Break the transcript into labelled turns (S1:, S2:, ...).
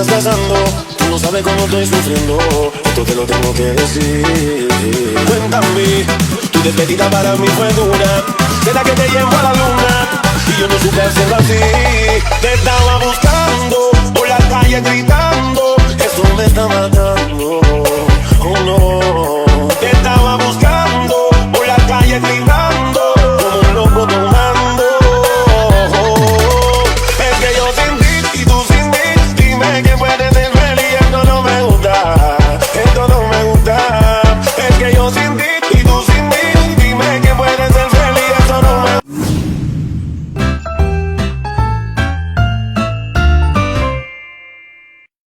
S1: estás besando, tú no sabes cómo estoy sufriendo. Esto te lo tengo que decir. Cuéntame, tu despedida para mí fue dura. Será que te llevo a la luna y yo no supe hacerlo así. ¿Verdad?